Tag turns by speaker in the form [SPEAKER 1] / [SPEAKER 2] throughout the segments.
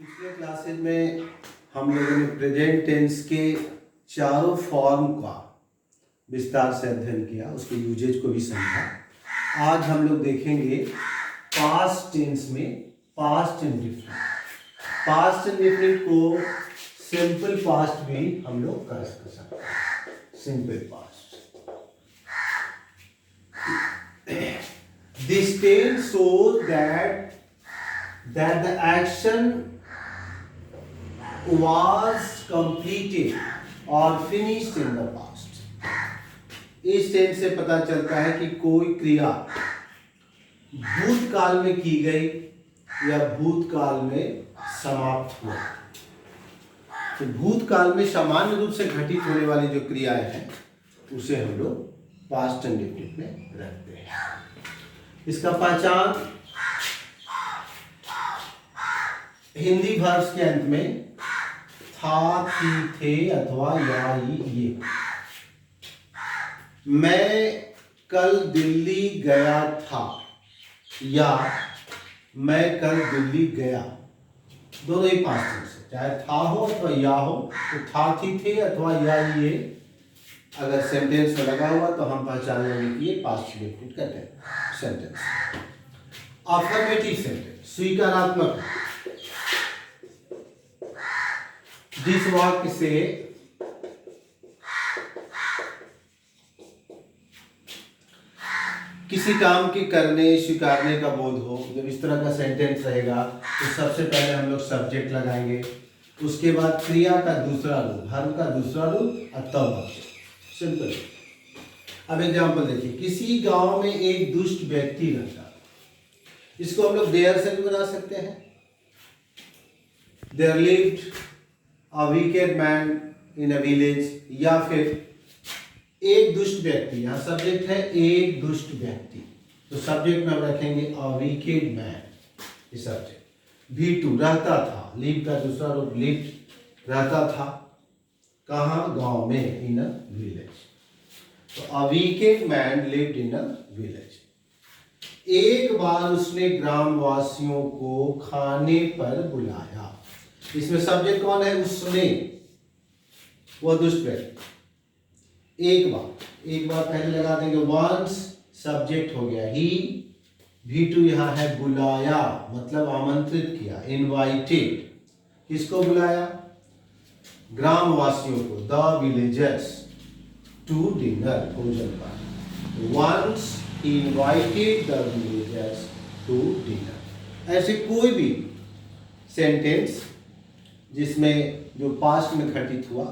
[SPEAKER 1] पिछले क्लासेज में हम लोगों ने प्रेजेंट टेंस के चारों फॉर्म का विस्तार से अध्ययन किया, उसके यूजेज को भी समझा। आज हम लोग देखेंगे पास्ट टेंस में पास्ट इंडेफिनिट। पास्ट इंडेफिनिट को सिंपल पास्ट भी हम लोग कर सकते हैं। Simple past, this tense shows that the action was completed or finished in the past। इस टेंस से पता चलता है कि कोई क्रिया भूतकाल में की गई या भूतकाल में समाप्त हुआ। तो भूतकाल में सामान्य रूप से घटित होने वाली जो क्रियाएं हैं उसे हम लोग पास्ट इंडेफिनिट में रखते हैं। इसका पहचान हिंदी वर्ब्स के अंत में था, थी, थे अथवा या, ये। मैं कल दिल्ली गया था या मैं कल दिल्ली गया, दोनों ही पास्ट टेंस है। चाहे था हो अथवा या हो, तो था, थी, थे अथवा या, ये अगर सेंटेंस में लगा हुआ तो हम पहचान लेंगे कि ये पास्ट इंडेफिनिट कहते हैं सेंटेंस। अफर्मेटिव सेंटेंस, स्वीकारात्मक, जिस वाक्य से किसी काम के करने स्वीकारने का बोध हो, जब इस तरह का सेंटेंस रहेगा तो सबसे पहले हम लोग सब्जेक्ट लगाएंगे, उसके बाद क्रिया का दूसरा रूप, वर्ब का दूसरा रूप और तब ऑब्जेक्ट। सिंपल। अब एग्जांपल देखिए, किसी गांव में एक दुष्ट व्यक्ति रहता, इसको हम लोग देयर से भी बना सकते हैं। There lived a wicked man in a village, या फिर एक दुष्ट व्यक्ति, यहाँ सब्जेक्ट है एक दुष्ट व्यक्ति, तो सब्जेक्ट में हम रखेंगे a wicked man, ये सब्जेक्ट। V2 रहता था, लिव का दूसरा रूप लिव्ड, रहता था कहाँ, गांव में, इन अ विलेज। तो a wicked man lived in a village। एक बार उसने ग्रामवासियों को खाने पर बुलाया, इसमें सब्जेक्ट कौन है, उसने, वो दुष्ट व्यक्ति। एक बार पहले लगा देंगे, वंस सब्जेक्ट हो गया, ही। V2 यहाँ है बुलाया, मतलब आमंत्रित किया, इनवाइटेड। किसको बुलाया, ग्रामवासियों को, द विलेजर्स, टू डिनर, भोजन पर। Once he invited the villagers to dinner. ऐसे कोई भी सेंटेंस जिसमें जो पास्ट में घटित हुआ,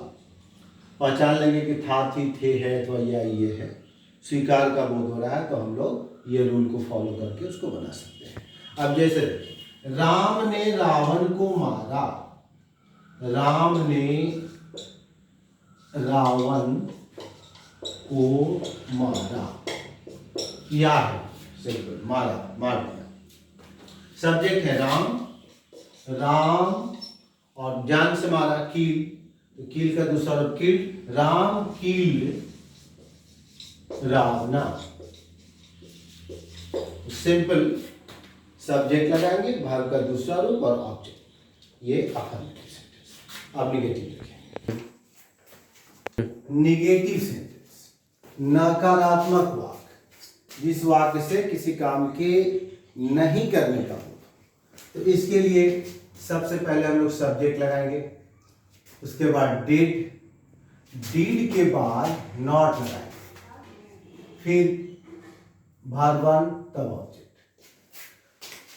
[SPEAKER 1] पहचान लेंगे कि था, थी, थे, है अथवा या, ये है, स्वीकार का बोध हो रहा है, तो हम लोग ये रूल को फॉलो करके उसको बना सकते हैं। अब जैसे राम ने रावण को मारा, राम ने रावण को मारा, या है सिंपल, मारा, मार दिया। सब्जेक्ट है राम, राम और जान से मारा, कील, तो कील का दूसरा रूप किल्ड, राम कील्ड रावणा। सिंपल, सब्जेक्ट लगाएंगे, वर्ब का दूसरा रूप और ऑब्जेक्ट, ये अफर्मेटिव सेंटेंस। अब निगेटिव लिखेंगे। निगेटिव सेंटेंस, नकारात्मक वाक्य, जिस वाक्य से किसी काम के नहीं करने का हो, तो इसके लिए सबसे पहले हम लोग सब्जेक्ट लगाएंगे, उसके बाद डिड, डिड के बाद नॉट लगाएंगे, फिर वर्ब 1 तब ऑब्जेक्ट।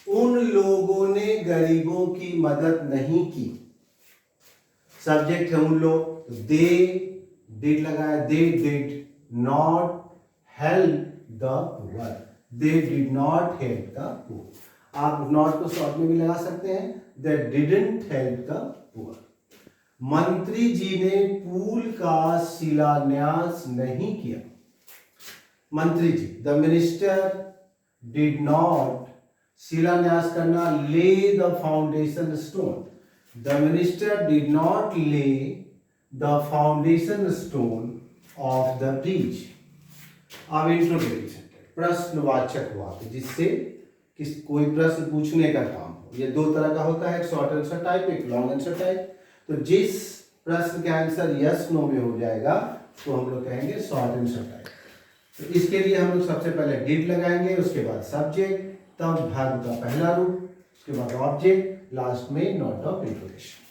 [SPEAKER 1] उन लोगों ने गरीबों की मदद नहीं की, सब्जेक्ट है उन लोग, दे, डिड लगाया, they did not help the poor, they did not help the poor. आप नॉट को शॉर्ट में भी लगा सकते हैं, that didn't help the poor। मंत्री जी ने पुल का शिलान्यास नहीं किया, मंत्री ji, the minister did not, शिलान्यास करना, lay the foundation stone, the minister did not lay the foundation stone of the bridge. अब इंट्रोगेटिव सेंटेंस, प्रश्नवाचक वाक्य, जिससे कोई प्रश्न पूछने का काम हो, ये दो तरह का होता है, एक शॉर्ट आंसर टाइप, एक लॉन्ग आंसर टाइप। तो जिस प्रश्न का आंसर यस नो में हो जाएगा तो हम लोग कहेंगे शॉर्ट आंसर टाइप। तो इसके लिए हम लोग सबसे पहले डिड लगाएंगे, उसके बाद सब्जेक्ट, तब वर्ब का पहला रूप, उसके बाद ऑब्जेक्ट, लास्ट में नोट ऑफ इंट्रोगेशन।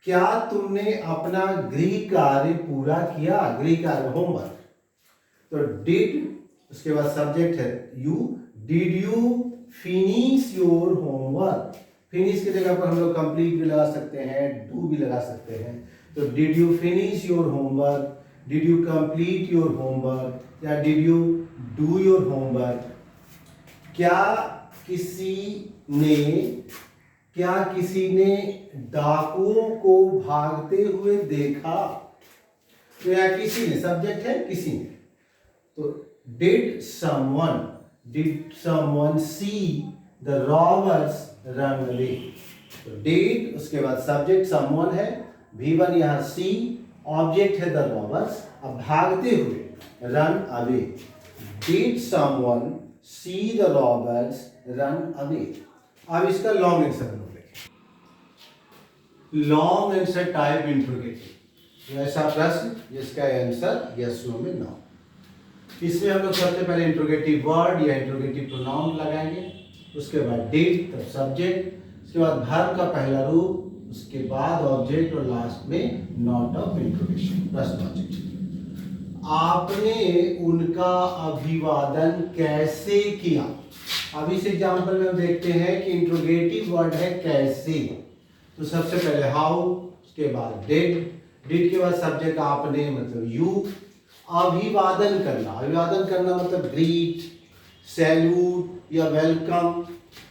[SPEAKER 1] क्या तुमने अपना गृह कार्य पूरा किया? गृह कार्य होमवर्क, तो डिड, उसके बाद सब्जेक्ट है you, did you finish your homework. Finish की जगह पर हम लोग कंप्लीट भी लगा सकते हैं, डू भी लगा सकते हैं। तो did you finish your homework, did you complete your homework, या did you do your homework. क्या किसी ने डाकुओं को भागते हुए देखा? तो यहाँ किसी ने, सब्जेक्ट है किसी ने, तो did someone see the robbers run away. तो डिड, उसके बाद सब्जेक्ट समवन है, V1 यहाँ सी, ऑब्जेक्ट है द रॉबर्स, अब भागते हुए run away. Did someone see the robbers run away. अब इसका लॉन्ग आंसर हम लोग देखें। लॉन्ग आंसर टाइप इंट्रोगेटिव, ऐसा प्रश्न जिसका आंसर यस नो में नो। इसमें हम लोग सबसे पहले इंट्रोगेटिव वर्ड या इंट्रोगेटिव प्रोनाउन लगाएंगे, उसके बाद डिड, तब सब्जेक्ट, उसके बाद वर्ब का पहला रूप, उसके बाद ऑब्जेक्ट और लास्ट में नोट ऑफ इंट्रोगेशन, प्रश्नवाचक चिन्ह। आपने उनका अभिवादन कैसे किया? अब इस एग्जाम्पल में हम देखते हैं कि इंट्रोगेटिव वर्ड है कैसे। तो सबसे पहले हाउ, उसके बाद डिड के बाद सब्जेक्ट आपने मतलब यू। अभिवादन करना, अभिवादन करना मतलब ग्रीट, सैल्यूट या वेलकम।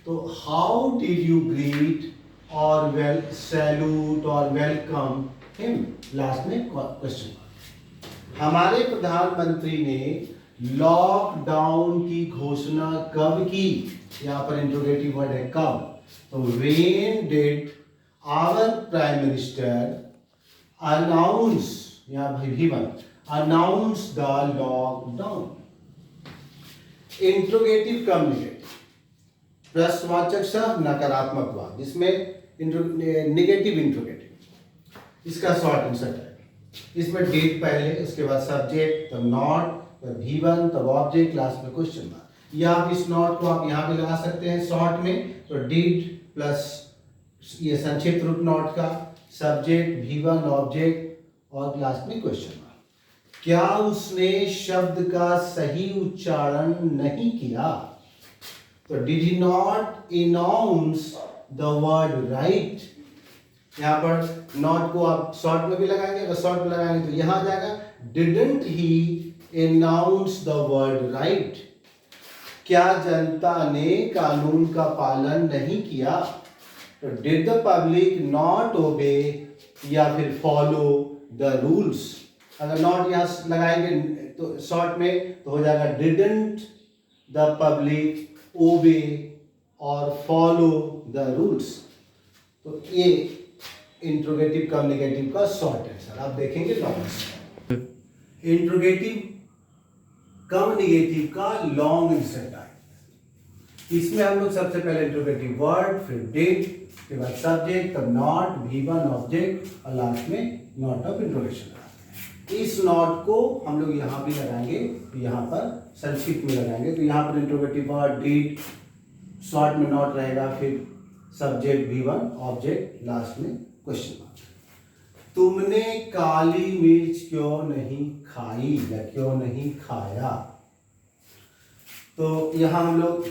[SPEAKER 1] तो हाउ डिड यू ग्रीट और सैल्यूट और वेलकम हिम, लास्ट में क्वेश्चन मार्क। हमारे प्रधानमंत्री ने लॉकडाउन की घोषणा कब की? यहाँ पर इंट्रोगेटिव वर्ड है कब। तो when did our prime minister announce, यहाँ V1 announce the lockdown. Interrogative communicative, प्रश्नवाचक सह नकारात्मक वाद, जिसमें नेगेटिव इंट्रोगेटिव, इसका शॉर्ट आंसर है। इसमें डिड पहले, उसके बाद सब्जेक्ट, तब नॉट, तब V1, तब ऑब्जेक्ट, लास्ट में क्वेश्चन मार्क। या आप इस नॉट को आप यहाँ भी लगा सकते हैं शॉर्ट में, तो डिड प्लस ये संक्षिप्त रूप नॉट का, सब्जेक्ट, V1, ऑब्जेक्ट और लास्ट में क्वेश्चन मार्क। क्या उसने शब्द का सही उच्चारण नहीं किया? तो did he not announce the word right. यहाँ पर नॉट को आप शॉर्ट में भी लगाएंगे, अगर शॉर्ट में लगाएंगे तो यहाँ आ जाएगा didn't he announce the word right. क्या जनता ने कानून का पालन नहीं किया? तो did the public not obey या फिर फॉलो द रूल्स। अगर नॉट यहाँ लगाएंगे तो शॉर्ट में तो हो जाएगा डिडंट द पब्लिक ओबे और फॉलो द रूल्स। तो ये इंट्रोगेटिव कम्युनिकेटिव का शॉर्ट आंसर। आप देखेंगे लॉन्ग आंसर। इंट्रोगेटिव कम्युनिकेटिव का लॉन्ग आंसर टाइप, इसमें हम लोग सबसे पहले इंट्रोगेटिव वर्ड, फिर डिड, उसके बाद सब्जेक्ट, तब नॉट, V1 ऑब्जेक्ट और लास्ट में नॉट ऑफ इंट्रोगेशन लगाते हैं। इस नॉट को हम लोग यहाँ भी लगाएंगे, तो यहाँ पर संक्षिप्त में लगाएंगे। तो यहाँ पर इंट्रोगेटिव वर्ड डिड, शॉर्ट में नॉट रहेगा, फिर सब्जेक्ट V1 ऑब्जेक्ट, लास्ट में क्वेश्चन मार्क। तुमने काली मिर्च क्यों नहीं खाई या क्यों नहीं खाया? तो यहां हम लोग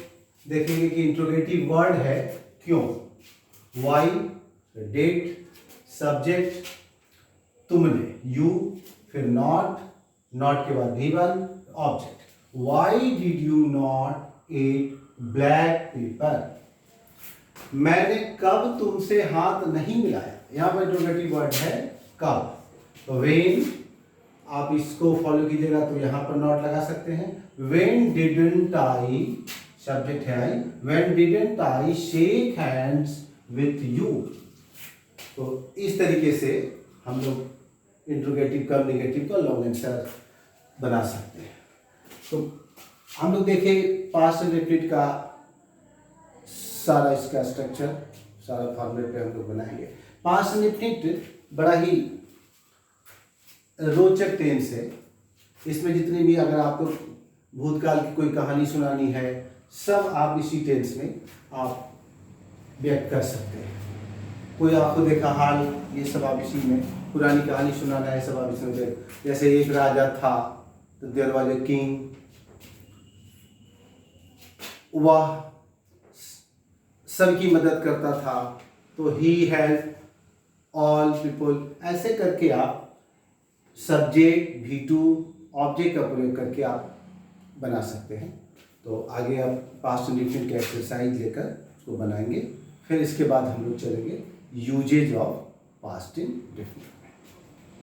[SPEAKER 1] देखेंगे कि इंट्रोगेटिव वर्ड है क्यों, वाई, डिड, सब्जेक्ट तुमने, यू, फिर नॉट, नॉट के बाद V1 object. Why did you not eat black pepper? मैंने कब तुमसे हाथ नहीं मिलाया? यहां पर इंट्रोगेटिव वर्ड है कब। तो व्हेन, आप इसको फॉलो कीजिएगा तो यहां पर नॉट लगा सकते हैं। व्हेन डिडंट आई, सब्जेक्ट है I, when didn't I shake hands with you. तो इस तरीके से हम लोग इंट्रोगेटिव कम्युनिकेटिव का लॉन्ग आंसर बना सकते हैं। तो हम लोग देखें पास्ट रिपीट का सारा इसका स्ट्रक्चर, सारा फॉर्मेट पे हम लोग बनाएंगे। पास्ट इंडेफिनिट बड़ा ही रोचक टेंस है। इसमें जितनी भी अगर आपको भूतकाल की कोई कहानी सुनानी है, सब आप इसी टेंस में आप व्यक्त कर सकते हैं। कोई आपको देखा हाल, ये सब आप इसी में, पुरानी कहानी सुनाना है, सब आप इसमें जैसे एक राजा था, तो देयर वाज ए किंग, वह सबकी मदद करता था, तो ही हेल्प ऑल पीपल। ऐसे करके आप सब्जेक्ट V2 ऑब्जेक्ट का प्रयोग करके आप बना सकते हैं। तो आगे आप पास्ट इंडेफिनिट के एक्सरसाइज लेकर उसको बनाएंगे। फिर इसके बाद हम लोग चलेंगे यूजेज ऑफ पास्ट इंडेफिनिट।